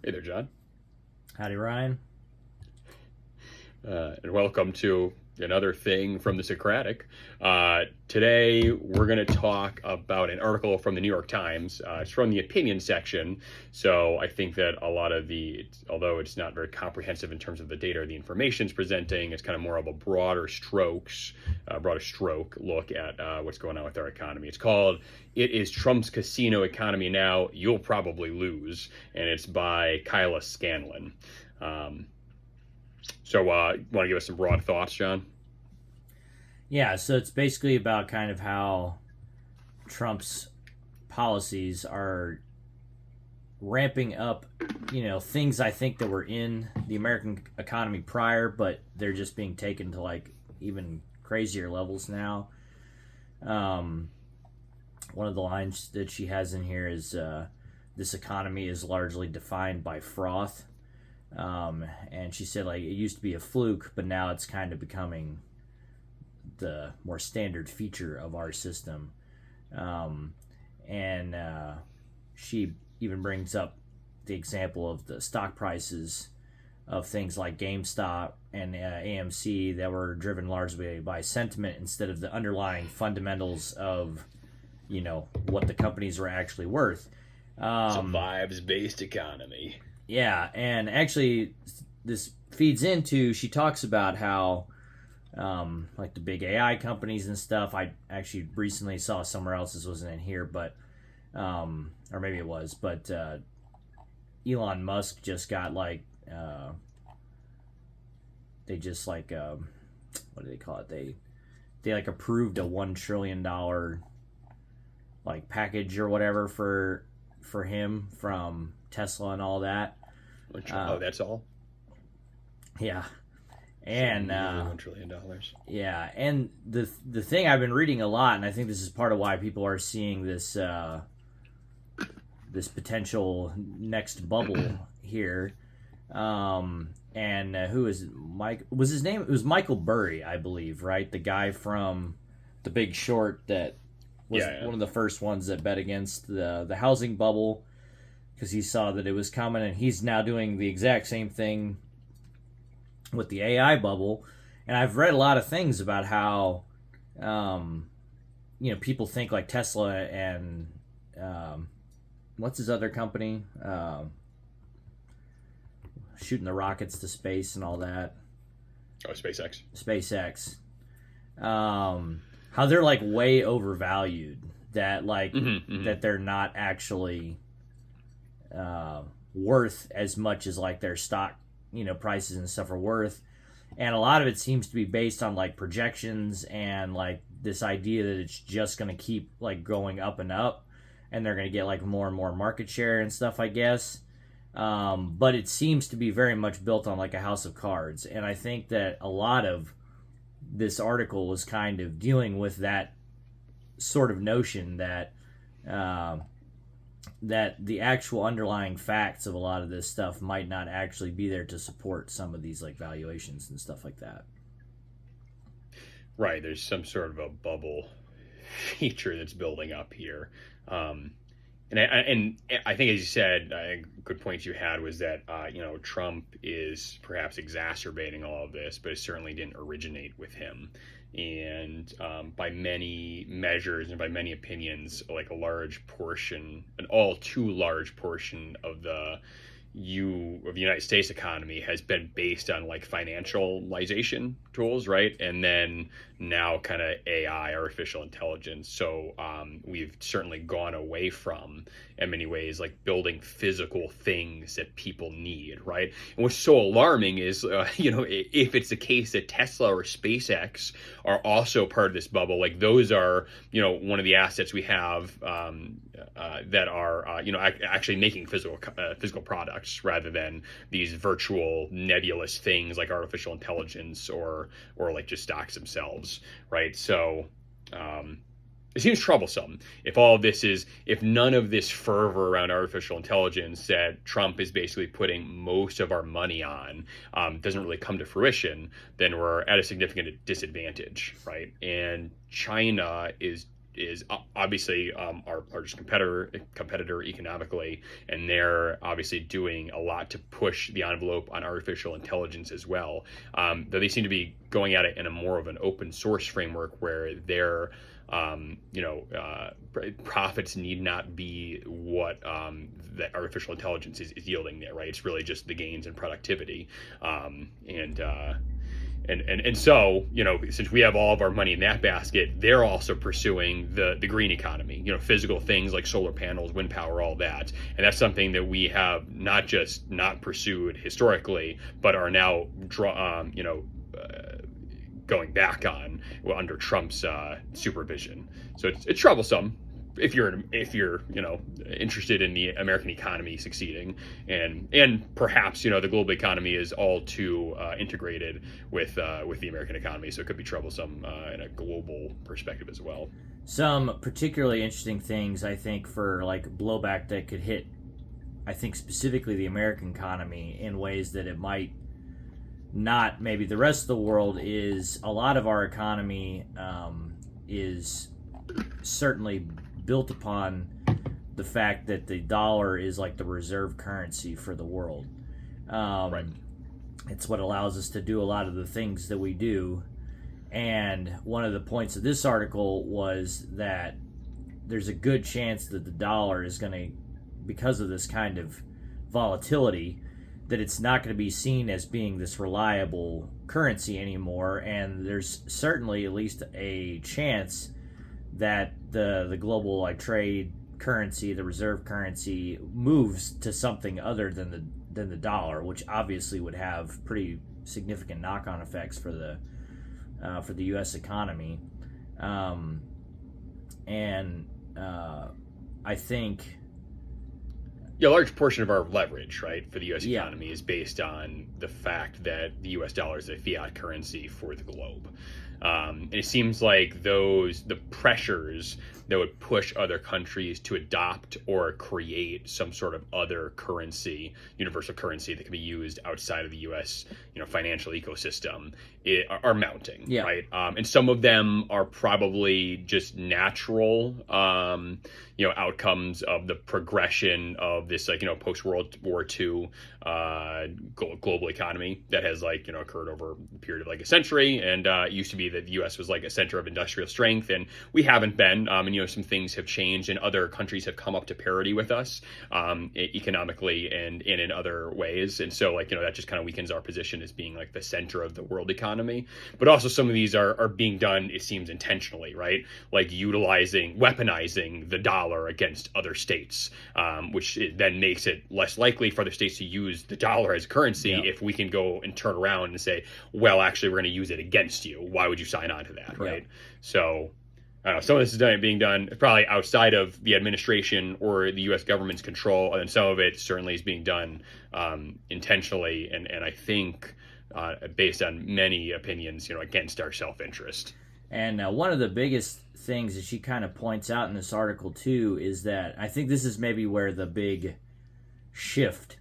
Hey there, John, Howdy, Ryan. and welcome to another thing from the Socratic. Today, we're going to talk about an article from the New York Times. It's from the opinion section, so I think that a lot of although it's not very comprehensive in terms of the data or the information it's presenting, it's kind of more of a broader stroke look at what's going on with our economy. It's called "It Is Trump's Casino Economy Now? You'll Probably Lose," and it's by Kyla Scanlon. You want to give us some broad thoughts, John? Yeah, so it's basically about kind of how Trump's policies are ramping up, things I think that were in the American economy prior, but they're just being taken to like even crazier levels now. Um, One of the lines that she has in here is this economy is largely defined by froth. And she said, like, it used to be a fluke, but now it's kind of becoming the more standard feature of our system. Um, and she even brings up the example of the stock prices of things like GameStop and AMC that were driven largely by sentiment instead of the underlying fundamentals of, what the companies were actually worth. It's a Um, vibes-based economy. yeah, and actually, this feeds into she talks about how like the big AI companies and stuff. I actually recently saw somewhere else. This wasn't in here, but or maybe it was. But Elon Musk just got like they just like what do they call it? They like approved a $1 trillion like package or whatever for him from Tesla and all that. Oh, that's all? Yeah, So and nearly $1 trillion. yeah, and the thing I've been reading a lot, and I think this is part of why people are seeing this potential next bubble here. And who is it? Mike? Was his name? It was Michael Burry, I believe, right? The guy from The Big Short that was Yeah, yeah. one of the first ones that bet against the housing bubble because he saw that it was coming, and he's now doing the exact same thing with the AI bubble. And I've read a lot of things about how um, people think like Tesla and um, what's his other company shooting the rockets to space and all that, Oh, SpaceX. SpaceX, how they're like way overvalued, that like Mm-hmm, mm-hmm. that they're not actually worth as much as like their stock prices and stuff are worth. And a lot of it seems to be based on like projections and like this idea that it's just going to keep like going up and up, and they're going to get like more and more market share and stuff, I guess. But it seems to be very much built on like a house of cards, and I think that a lot of this article was kind of dealing with that sort of notion that uh, that the actual underlying facts of a lot of this stuff might not actually be there to support some of these like valuations and stuff like that. Right, there's some sort of a bubble feature that's building up here. Um, and I think, as you said, a good point you had was that Trump is perhaps exacerbating all of this, but it certainly didn't originate with him. And by many measures and by many opinions, like an all too large portion of the United States economy has been based on like financialization tools, right? And then now kind of AI, artificial intelligence. So we've certainly gone away from, in many ways, like building physical things that people need, right? And what's so alarming is, if it's the case that Tesla or SpaceX are also part of this bubble, like those are, one of the assets we have that are, actually making physical products rather than these virtual nebulous things like artificial intelligence or like just stocks themselves, right? So um, it seems troublesome if none of this fervor around artificial intelligence that Trump is basically putting most of our money on doesn't really come to fruition, then we're at a significant disadvantage, right? And China is is obviously our largest competitor economically, and they're obviously doing a lot to push the envelope on artificial intelligence as well. Though they seem to be going at it in a more of an open source framework where their profits need not be what that artificial intelligence is yielding there, right? It's really just the gains in productivity, and so, since we have all of our money in that basket, they're also pursuing the green economy, physical things like solar panels, wind power, all that. And that's something that we have not just not pursued historically, but are now going back on under Trump's supervision. So it's troublesome if you're interested in the American economy succeeding, and perhaps the global economy is all too integrated with the American economy, so it could be troublesome in a global perspective as well. Some particularly interesting things, I think, for like blowback that could hit, I think, specifically the American economy in ways that it might not maybe the rest of the world, is a lot of our economy is certainly built upon the fact that the dollar is like the reserve currency for the world. Right. It's what allows us to do a lot of the things that we do. And one of the points of this article was that there's a good chance that the dollar is going to, because of this kind of volatility, that it's not going to be seen as being this reliable currency anymore. And there's certainly at least a chance that the global like trade currency, the reserve currency, moves to something other than the dollar, which obviously would have pretty significant knock-on effects for the U.S. economy. I think a large portion of our leverage, right, for the U.S. economy is based on the fact that the U.S. dollar is a fiat currency for the globe. And it seems like the pressures that would push other countries to adopt or create some sort of other currency, universal currency that can be used outside of the U.S. Financial ecosystem are mounting, right? And some of them are probably just natural, outcomes of the progression of this post World War II global economy that has occurred over a period of a century. And it used to be that the U.S. was a center of industrial strength, and we haven't been. And some things have changed, and other countries have come up to parity with us economically and in other ways. And so that just kind of weakens our position as being the center of the world economy. But also some of these are being done, it seems, intentionally, right? Weaponizing the dollar against other states, which then makes it less likely for other states to use the dollar as currency if we can go and turn around and say, well, actually, we're going to use it against you. Why would you sign on to that, right? So some of this is being done probably outside of the administration or the U.S. government's control, and some of it certainly is being done intentionally, and I think based on many opinions, against our self-interest. And one of the biggest things that she kind of points out in this article too is that I think this is maybe where the big shift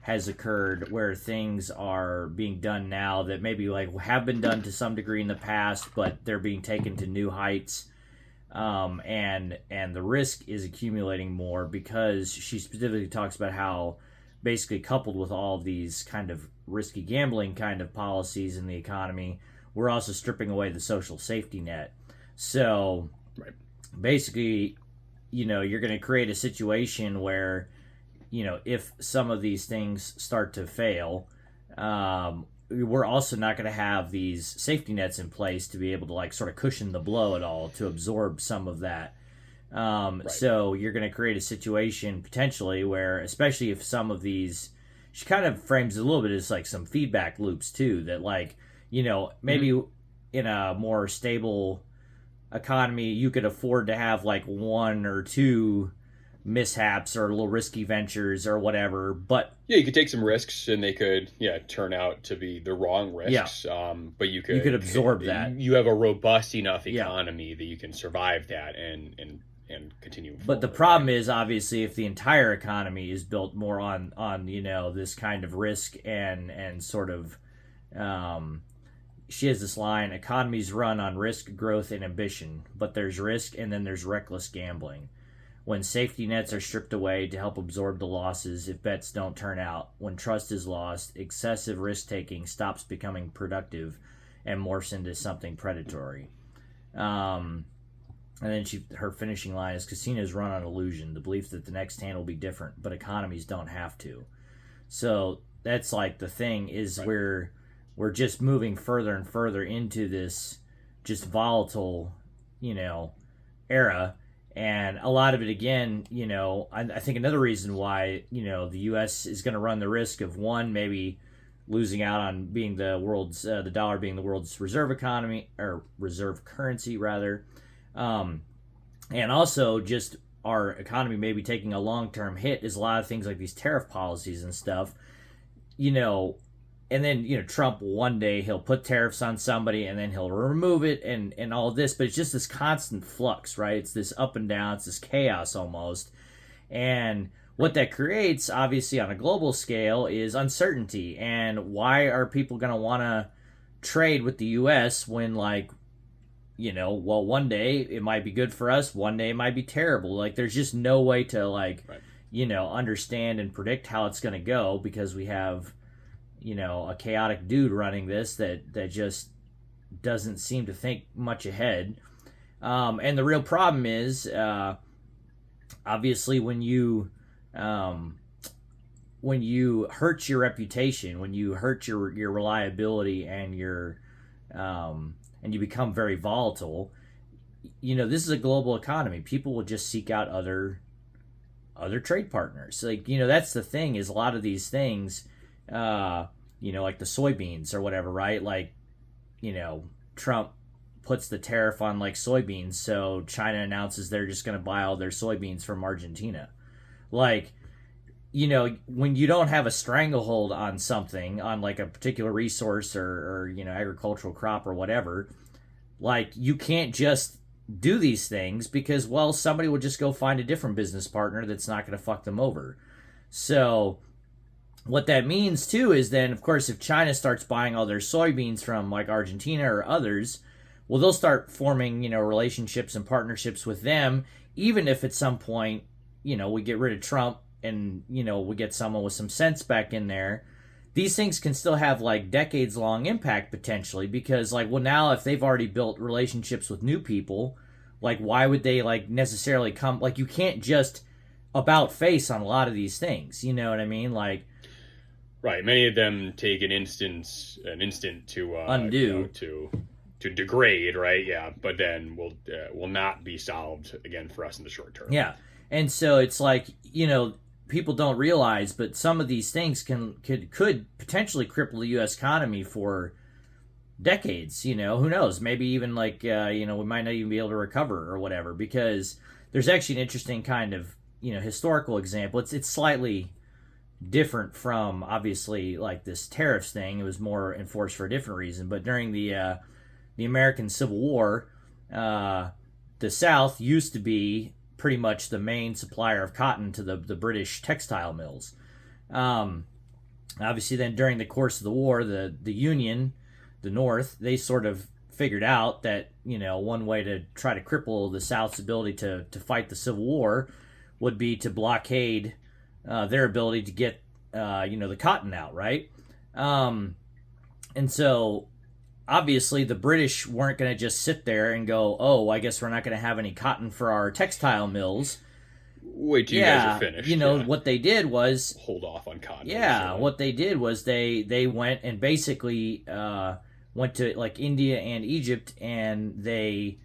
has occurred, where things are being done now that maybe have been done to some degree in the past, but they're being taken to new heights. And the risk is accumulating more, because she specifically talks about how basically coupled with all these kind of risky gambling kind of policies in the economy, we're also stripping away the social safety net. So basically, you're going to create a situation where, if some of these things start to fail, we're also not going to have these safety nets in place to be able to sort of cushion the blow at all, to absorb some of that. So you're going to create a situation potentially where, especially if some of these, she kind of frames it a little bit as some feedback loops too, that maybe in a more stable economy, you could afford to have one or two mishaps or little risky ventures or whatever, but you could take some risks and they could turn out to be the wrong risks, but you could absorb that. You have a robust enough economy that you can survive that and continue forward. But the problem is, obviously, if the entire economy is built more on this kind of risk and sort of she has this line: economies run on risk, growth, and ambition, but there's risk and then there's reckless gambling. When safety nets are stripped away to help absorb the losses if bets don't turn out, when trust is lost, excessive risk taking stops becoming productive and morphs into something predatory. And then her finishing line is: casinos run on illusion, the belief that the next hand will be different, but economies don't have to. So that's like the thing is Right. we're just moving further and further into this just volatile, era. And a lot of it, again, I think another reason why, the U.S. is going to run the risk of, one, maybe losing out on being the dollar being the world's reserve economy, or reserve currency, rather. And also just our economy maybe taking a long-term hit is a lot of things like these tariff policies and stuff, and then, Trump, one day he'll put tariffs on somebody and then he'll remove it and all this, but it's just this constant flux, right? It's this up and down, it's this chaos almost. And what that creates, obviously, on a global scale is uncertainty. And why are people going to want to trade with the U.S. when, one day it might be good for us, one day it might be terrible. Like, there's just no way to, Right. understand and predict how it's going to go, because we have, a chaotic dude running this that just doesn't seem to think much ahead. And the real problem is, obviously, when you hurt your reputation, when you hurt your reliability and and you become very volatile, this is a global economy. People will just seek out other trade partners. That's the thing, is a lot of these things, like the soybeans or whatever, right? Trump puts the tariff on soybeans, so China announces they're just going to buy all their soybeans from Argentina. When you don't have a stranglehold on something, on a particular resource or agricultural crop or whatever, you can't just do these things, because, well, somebody will just go find a different business partner that's not going to fuck them over. So what that means too is then, of course, if China starts buying all their soybeans from Argentina or others, well, they'll start forming, relationships and partnerships with them, even if at some point, we get rid of Trump and, we get someone with some sense back in there. These things can still have decades long impact potentially, because now if they've already built relationships with new people, why would they necessarily come? You can't just about face on a lot of these things. You know what I mean? Right. Many of them take an instant to undo, to degrade, right? Yeah, but then will not be solved again for us in the short term. Yeah, and so it's people don't realize, but some of these things could potentially cripple the U.S. economy for decades. Who knows? Maybe even we might not even be able to recover or whatever, because there's actually an interesting kind of historical example. It's slightly different from, obviously, this tariffs thing. It was more enforced for a different reason. But during the American Civil War, the South used to be pretty much the main supplier of cotton to the British textile mills. Obviously, then during the course of the war, the Union, the North, they sort of figured out that one way to try to cripple the South's ability to fight the Civil War would be to blockade their ability to get the cotton out, right? And so obviously the British weren't going to just sit there and go, oh, I guess we're not going to have any cotton for our textile mills. Wait till you guys are finished. What they did was hold off on cotton. Yeah, what they did was they went and basically went to India and Egypt, and they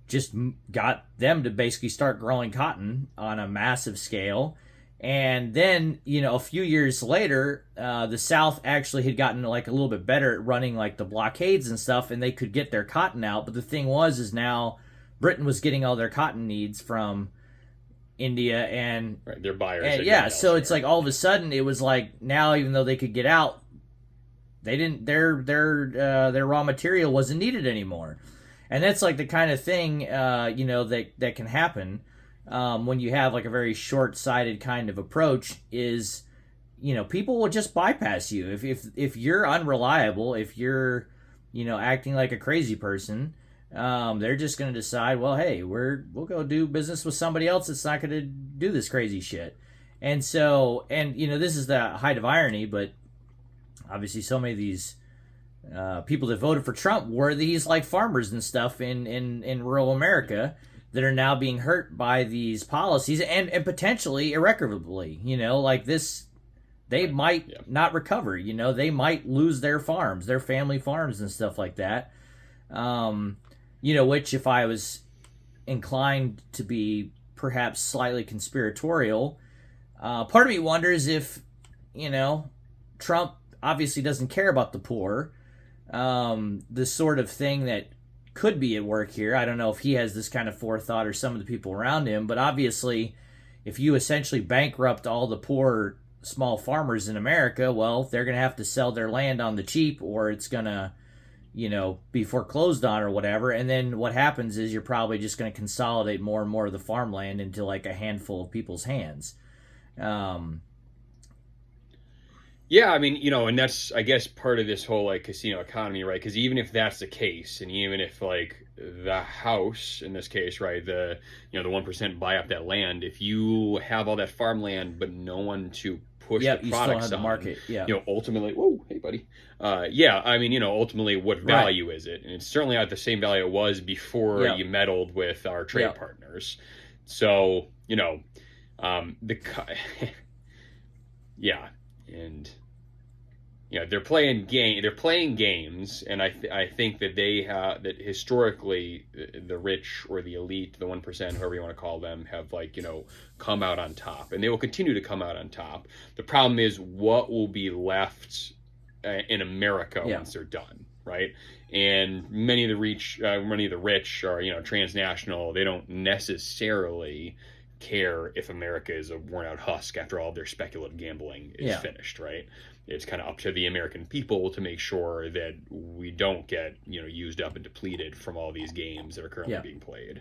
just got them to basically start growing cotton on a massive scale. And then, a few years later, the South actually had gotten a little bit better at running the blockades and stuff, and they could get their cotton out. But the thing is now Britain was getting all their cotton needs from India and right, their buyers. And, yeah, so it's all of a sudden it was now, even though they could get out, they didn't. Their raw material wasn't needed anymore, and that's the kind of thing that can happen. When you have a very short-sighted kind of approach, is people will just bypass you if you're unreliable, if you're acting like a crazy person, they're just going to decide, well, hey, we'll go do business with somebody else that's not going to do this crazy shit. And so, and this is the height of irony, but obviously so many of these people that voted for Trump were these like farmers and stuff in rural America that are now being hurt by these policies and potentially irrecoverably. Like this, they might not recover. They might lose their farms, their family farms and stuff like that. Which if I was inclined to be perhaps slightly conspiratorial, part of me wonders if, Trump obviously doesn't care about the poor. The sort of thing that could be at work here. I don't know if he has this kind of forethought or some of the people around him, but obviously if you essentially bankrupt all the poor small farmers in America, well, they're going to have to sell their land on the cheap or it's going to, be foreclosed on or whatever. And then what happens is you're probably just going to consolidate more and more of the farmland into like a handful of people's hands. Yeah, I mean, and that's, I guess, part of this whole, like, casino economy, right? Because even if that's the case, and even if, like, the house, in this case, right, the 1% buy up that land, if you have all that farmland, but no one to push the products the market, ultimately, whoa, hey, buddy. I mean, ultimately, what value is it? And it's certainly not the same value it was before you meddled with our trade partners. So, and... they're playing games, and I think that they have that historically the rich or the elite, the 1%, however you want to call them, have come out on top, and they will continue to come out on top. The problem is what will be left in America once they're done, right? And many of the rich are transnational. They don't necessarily care if America is a worn out husk after all of their speculative gambling is finished, right? It's kind of up to the American people to make sure that we don't get, used up and depleted from all these games that are currently being played.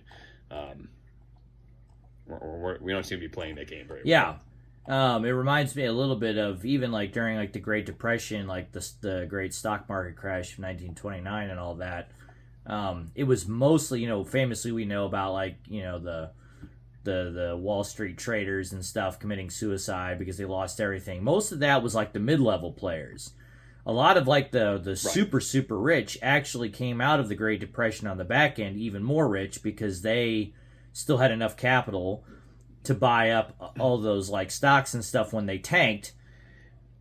We don't seem to be playing that game very well. It reminds me a little bit of even like during like the Great Depression, like the great stock market crash of 1929 and all that. It was mostly, famously we know about like, the Wall Street traders and stuff committing suicide because they lost everything. Most of that was like the mid-level players. A lot of like the super rich actually came out of the Great Depression on the back end even more rich because they still had enough capital to buy up all those like stocks and stuff when they tanked.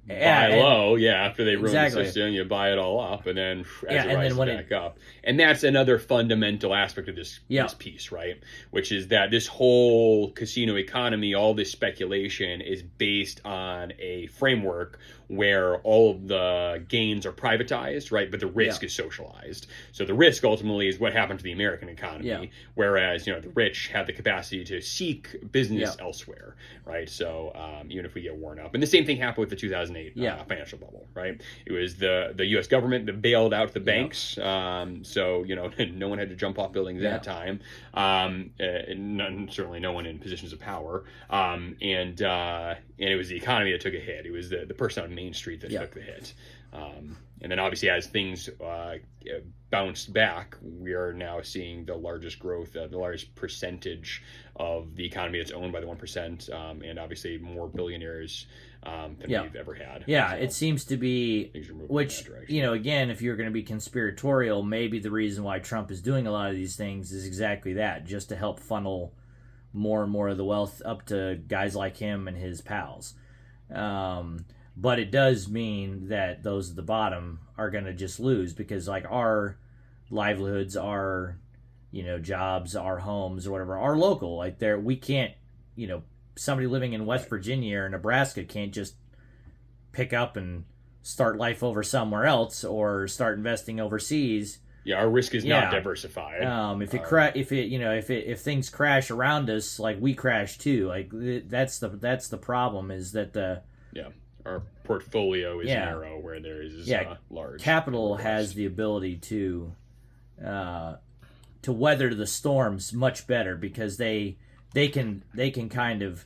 Buy low, after they ruin the system, you buy it all up, and then as it rises back up. And that's another fundamental aspect of this piece, right? Which is that this whole casino economy, all this speculation is based on a framework where all of the gains are privatized, right? But the risk is socialized. So the risk ultimately is what happened to the American economy, whereas, the rich have the capacity to seek business elsewhere, right? So even if we get worn up. And the same thing happened with the 2008 financial bubble, right? It was the U.S. government that bailed out the banks. So, no one had to jump off buildings at that time. And certainly no one in positions of power. And it was the economy that took a hit. It was the person on Main Street that took the hit. And then obviously as things bounced back, we are now seeing the largest growth, the largest percentage of the economy that's owned by the 1%, and obviously more billionaires than we've ever had. Yeah, so it seems to be, which, again, if you're going to be conspiratorial, maybe the reason why Trump is doing a lot of these things is exactly that, just to help funnel more and more of the wealth up to guys like him and his pals. But it does mean that those at the bottom are going to just lose because, like, our livelihoods, our, jobs, our homes or whatever are local. Like, we can't, somebody living in West Virginia or Nebraska can't just pick up and start life over somewhere else or start investing overseas. Yeah, our risk is not diversified. If things crash around us, like we crash too. Like that's the problem is that our portfolio is narrow where there is large capital has the ability to weather the storms much better because they can kind of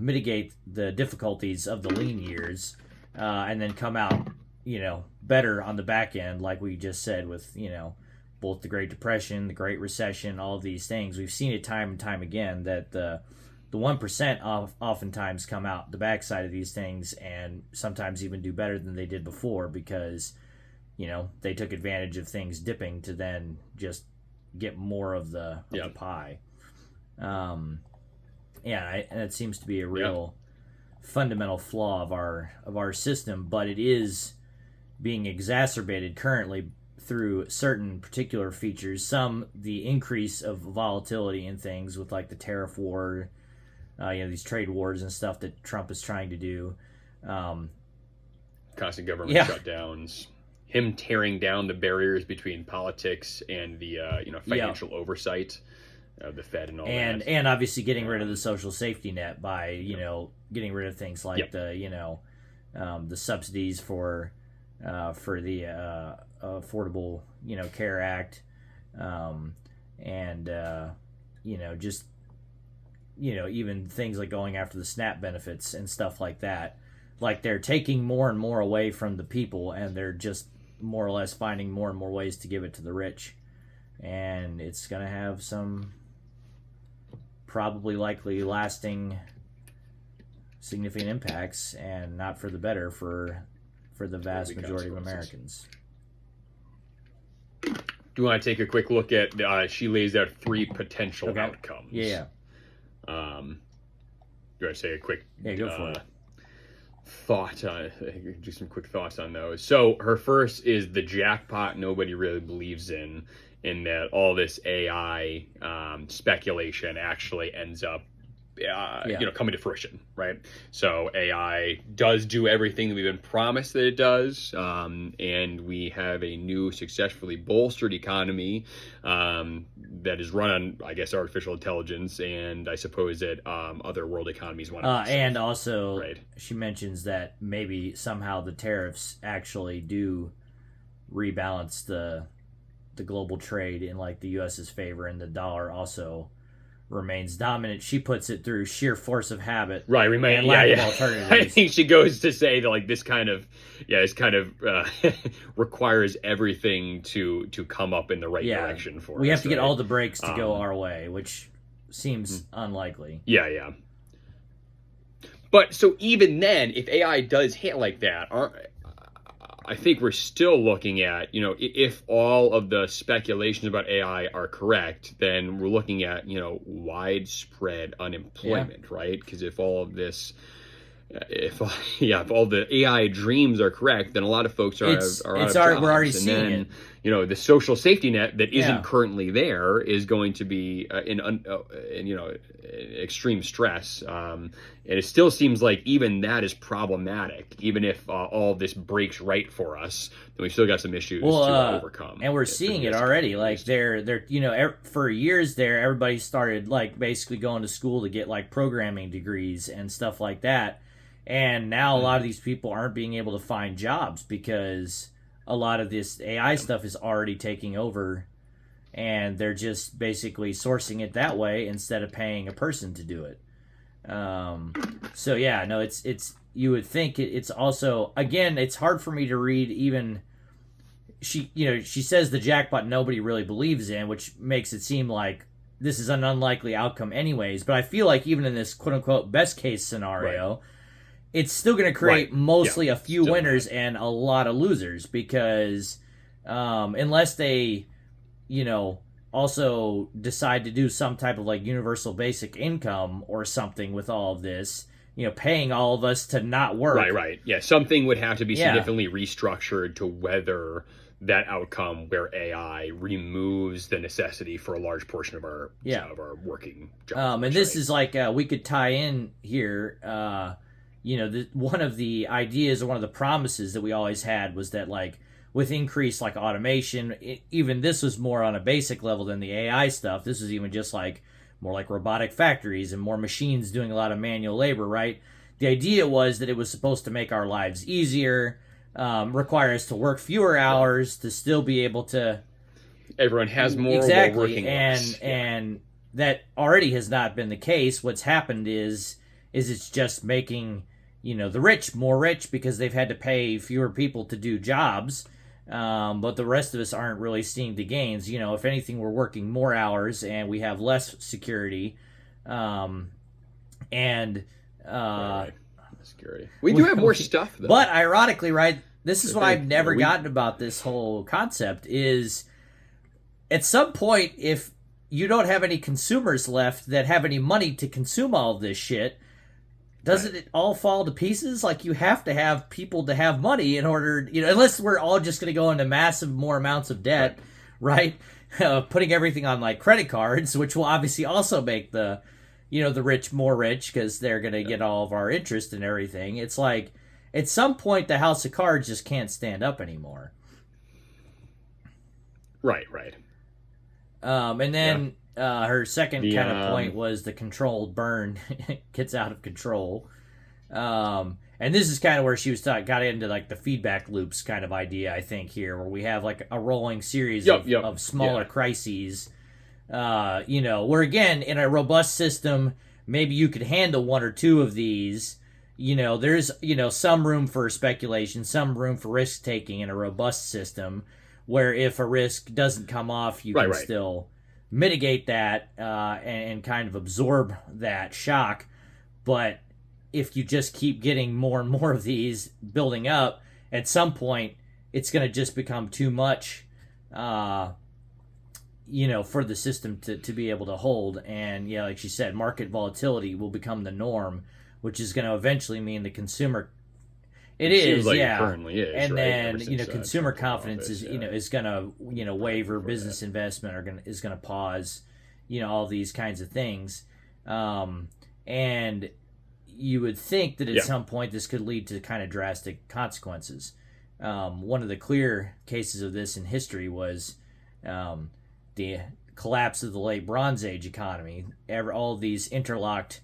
mitigate the difficulties of the lean years and then come out better on the back end, like we just said, with both the Great Depression, the Great Recession, all of these things. We've seen it time and time again that the 1% oftentimes come out the backside of these things and sometimes even do better than they did before, because they took advantage of things dipping to then just get more of the pie. And it seems to be a real fundamental flaw of our system, but it is being exacerbated currently through certain particular features. Some, the increase of volatility in things with like the tariff war, these trade wars and stuff that Trump is trying to do. Constant government shutdowns. Him tearing down the barriers between politics and the financial oversight of the Fed and all that. And obviously getting rid of the social safety net by getting rid of things like the subsidies for the Affordable Care Act, and just even things like going after the SNAP benefits and stuff like that. Like, they're taking more and more away from the people, and they're just more or less finding more and more ways to give it to the rich. And it's going to have some probably likely lasting significant impacts, and not for the better for the vast majority of Americans. Do you want to take a quick look at, she lays out 3 potential outcomes. Yeah. Do you want to say a quick go for it. Thought, do some quick thoughts on those. So her first is the jackpot nobody really believes in that all this AI speculation actually ends up coming to fruition, right? So AI does do everything that we've been promised that it does, and we have a new successfully bolstered economy that is run on, I guess, artificial intelligence, and I suppose that other world economies want to. And also, she mentions that maybe somehow the tariffs actually do rebalance the global trade in like the U.S.'s favor, and the dollar also remains dominant. She puts it through sheer force of habit, right? And lack of alternatives. I think she goes to say that like this kind of requires everything to come up in the right direction for us. We have to get all the breaks to go our way, which seems unlikely. Yeah. But so even then, if AI does hit like that, I think we're still looking at, if all of the speculations about AI are correct, then we're looking at, widespread unemployment, right? Because if all of this, if all the AI dreams are correct, then a lot of folks are out of jobs. We're already seeing it. The social safety net that isn't currently there is going to be in extreme stress. And it still seems like even that is problematic. Even if all of this breaks right for us, then we've still got some issues to overcome. And we're seeing it already. Like they're for years there, everybody started like basically going to school to get like programming degrees and stuff like that. And now a lot of these people aren't being able to find jobs because a lot of this AI stuff is already taking over, and they're just basically sourcing it that way instead of paying a person to do it. It's you would think it's also, again, it's hard for me to read. Even she says the jackpot nobody really believes in, which makes it seem like this is an unlikely outcome anyways. But I feel like even in this quote unquote best case scenario, it's still going to create mostly a few winners and a lot of losers, because unless they, also decide to do some type of like universal basic income or something with all of this, paying all of us to not work. Right. Yeah, something would have to be significantly restructured to weather that outcome where AI removes the necessity for a large portion of our working jobs. And this is like we could tie in here. One of the ideas or one of the promises that we always had was that like with increased like automation, even this was more on a basic level than the AI stuff. This was even just like more like robotic factories and more machines doing a lot of manual labor, right? The idea was that it was supposed to make our lives easier, require us to work fewer hours to still be able to. Everyone has more while working less. And that already has not been the case. What's happened is it's just making the rich more rich because they've had to pay fewer people to do jobs. But the rest of us aren't really seeing the gains. If anything, we're working more hours and we have less security. And right. Security. We do have more stuff, though. But ironically, right, this is what I've never gotten about this whole concept is at some point, if you don't have any consumers left that have any money to consume all of this shit, doesn't it all fall to pieces? Like, you have to have people to have money in order, unless we're all just going to go into massive more amounts of debt, right? Putting everything on like credit cards, which will obviously also make the rich more rich because they're going to get all of our interest and everything. It's like, at some point, the house of cards just can't stand up anymore. Right. And then her second kind of point was the controlled burn gets out of control. And this is kind of where she was got into like the feedback loops kind of idea, I think, here, where we have like a rolling series of smaller crises. Where again, in a robust system, maybe you could handle one or two of these. There's, some room for speculation, some room for risk taking in a robust system, where if a risk doesn't come off, you can still mitigate that and kind of absorb that shock. But if you just keep getting more and more of these building up, at some point, it's going to just become too much, for the system to be able to hold. And, like she said, market volatility will become the norm, which is going to eventually mean the consumer. It currently is, and then consumer confidence is going to waver. Business investment is going to pause. All these kinds of things, and you would think that at some point this could lead to kind of drastic consequences. One of the clear cases of this in history was the collapse of the late Bronze Age economy. All these interlocked,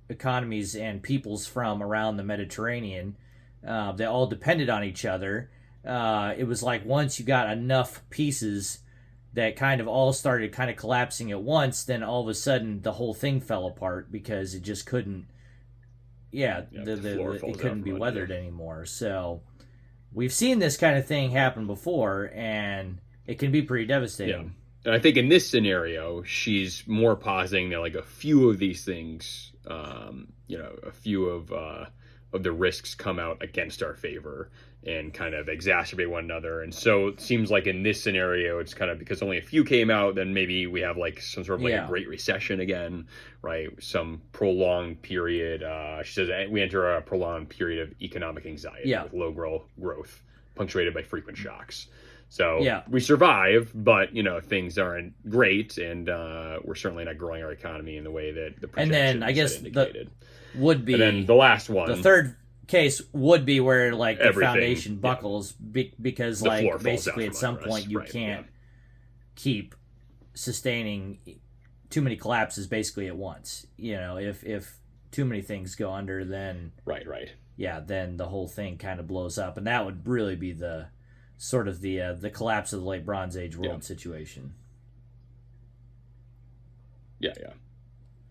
economies and peoples from around the Mediterranean, they all depended on each other. It was like once you got enough pieces that kind of all started kind of collapsing at once, then all of a sudden the whole thing fell apart because it just couldn't. It couldn't be weathered anymore. So we've seen this kind of thing happen before, and it can be pretty devastating. Yeah. And I think in this scenario, she's more positing that like a few of these things, a few of the risks come out against our favor and kind of exacerbate one another. And so it seems like in this scenario, it's kind of because only a few came out, then maybe we have like some sort of like a Great Recession again, right? Some prolonged period. She says we enter a prolonged period of economic anxiety with low growth, punctuated by frequent shocks. So we survive, but things aren't great, and we're certainly not growing our economy in the way that the projections and then I guess indicated. Would be, and then the last one, the third case would be where like the foundation buckles because like basically at some point you can't keep sustaining too many collapses basically at once. If too many things go under, then then the whole thing kind of blows up, and that would really be the sort of the collapse of the late Bronze Age world situation.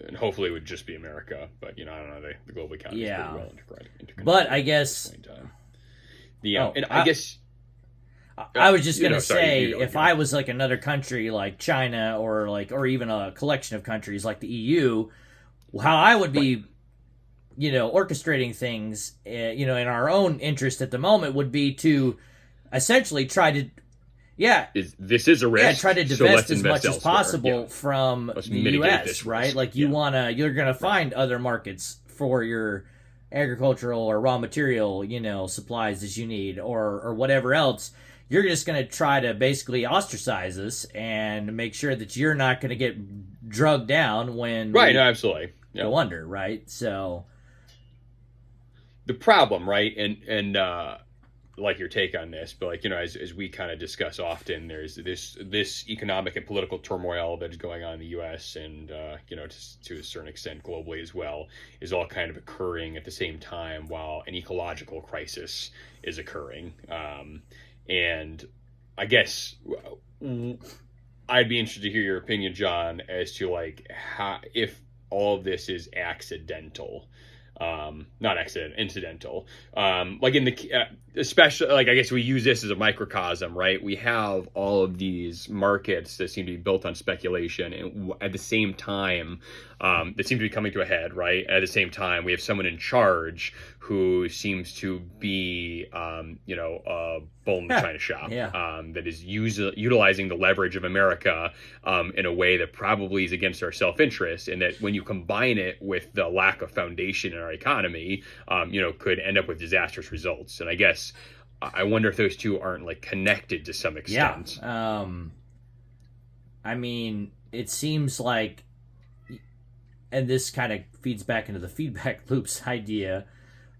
And hopefully it would just be America, but I don't know. The global economy is pretty well interconnected. But I guess I was just gonna say, if I was like another country like China or even a collection of countries like the EU, how I would be, orchestrating things, in our own interest at the moment would be to essentially try to. This is a risk. Yeah, try to divest as much as possible from the U.S., right? Like you're gonna find other markets for your agricultural or raw material, supplies that you need or whatever else. You're just gonna try to basically ostracize us and make sure that you're not gonna get drugged down when absolutely go under, right? So the problem, right, and like your take on this, but like as we kind of discuss often, there's this economic and political turmoil that is going on in the U.S. and to a certain extent globally as well, is all kind of occurring at the same time while an ecological crisis is occurring. And I guess I'd be interested to hear your opinion, John, as to like how, if all of this is accidental. not accident, incidental. Like in the especially, like, I guess we use this as a microcosm, right? We have all of these markets that seem to be built on speculation, and at the same time, that seem to be coming to a head, right? At the same time, we have someone in charge who seems to be, a bull in the china shop, Yeah. that is utilizing the leverage of America in a way that probably is against our self-interest, and that when you combine it with the lack of foundation in our economy, could end up with disastrous results. And I guess I wonder if those two aren't like connected to some extent. Yeah. I mean, it seems like, and this kind of feeds back into the feedback loops idea,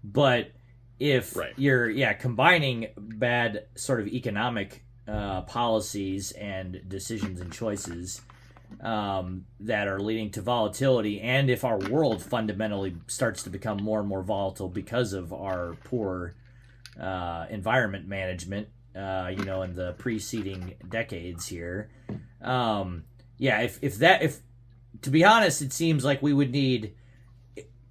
but if Right. you're combining bad sort of economic policies and decisions and choices that are leading to volatility, and if our world fundamentally starts to become more and more volatile because of our poor environment management, in the preceding decades here, if to be honest, it seems like we would need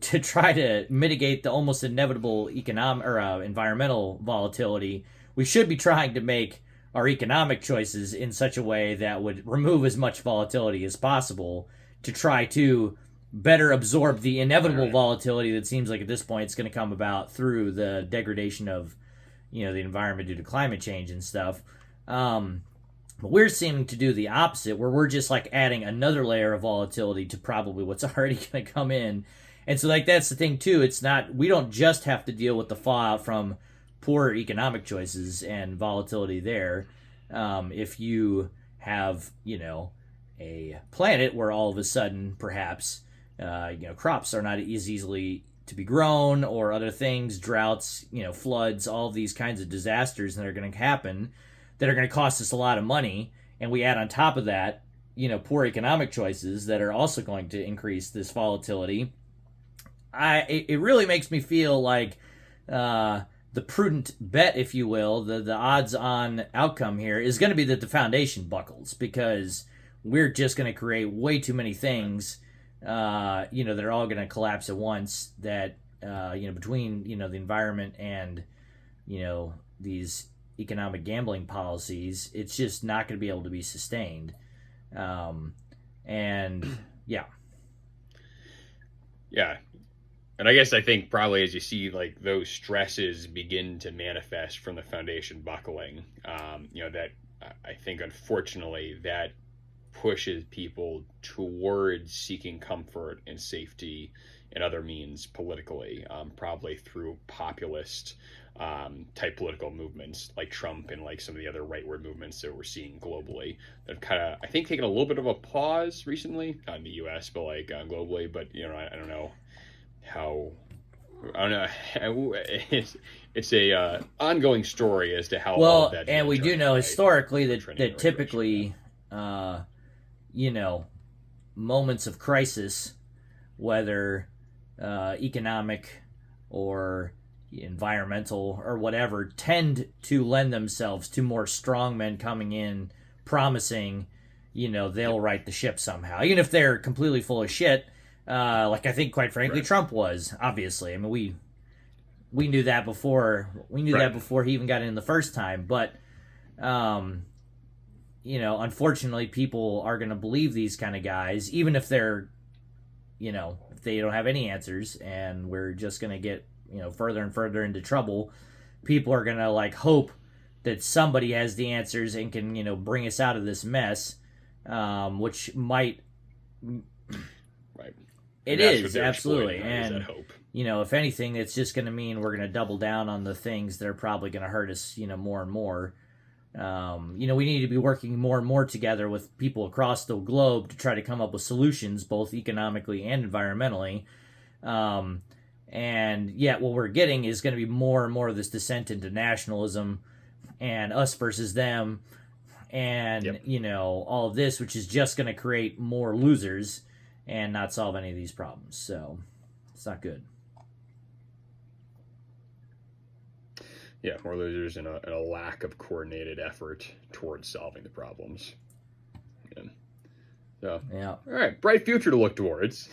to try to mitigate the almost inevitable economic or environmental volatility. We should be trying to make our economic choices in such a way that would remove as much volatility as possible to try to better absorb the inevitable volatility that seems like at this point it's going to come about through the degradation of the environment due to climate change and stuff. But we're seeming to do the opposite, where we're just like adding another layer of volatility to probably what's already going to come in. And so, like, that's the thing too. It's not, we don't just have to deal with the fallout from poor economic choices and volatility there. If you have, a planet where all of a sudden, perhaps, crops are not as easily to be grown, or other things, droughts, floods, all of these kinds of disasters that are going to happen, that are going to cost us a lot of money, and we add on top of that, poor economic choices that are also going to increase this volatility. It really makes me feel like the prudent bet, if you will, the odds-on outcome here is going to be that the foundation buckles, because we're just going to create way too many things, that are all going to collapse at once. That between the environment and these economic gambling policies, it's just not going to be able to be sustained. And yeah. And I guess I think probably as you see like those stresses begin to manifest from the foundation buckling, that I think unfortunately that pushes people towards seeking comfort and safety in other means politically, probably through populist type political movements like Trump and like some of the other rightward movements that we're seeing globally that have kind of, I think, taken a little bit of a pause recently, not in the U.S., but like globally. But I don't know how. I don't know. It's a ongoing story as to how all of that. And we do know historically that typically, moments of crisis, whether economic or environmental or whatever, tend to lend themselves to more strong men coming in promising they'll right the ship somehow, even if they're completely full of shit, like I think quite frankly Trump was. Obviously, I mean, we knew that before that before he even got in the first time, but unfortunately people are going to believe these kind of guys even if they're if they don't have any answers, and we're just going to get further and further into trouble. People are going to like hope that somebody has the answers and can bring us out of this mess, which might right. It is absolutely, and that hope. If anything, it's just going to mean we're going to double down on the things that are probably going to hurt us more and more. We need to be working more and more together with people across the globe to try to come up with solutions, both economically and environmentally. And yet what we're getting is going to be more and more of this descent into nationalism and us versus them, and all of this, which is just going to create more losers and not solve any of these problems. So it's not good. Yeah, more losers and a lack of coordinated effort towards solving the problems. Yeah. So, yeah. All right, bright future to look towards.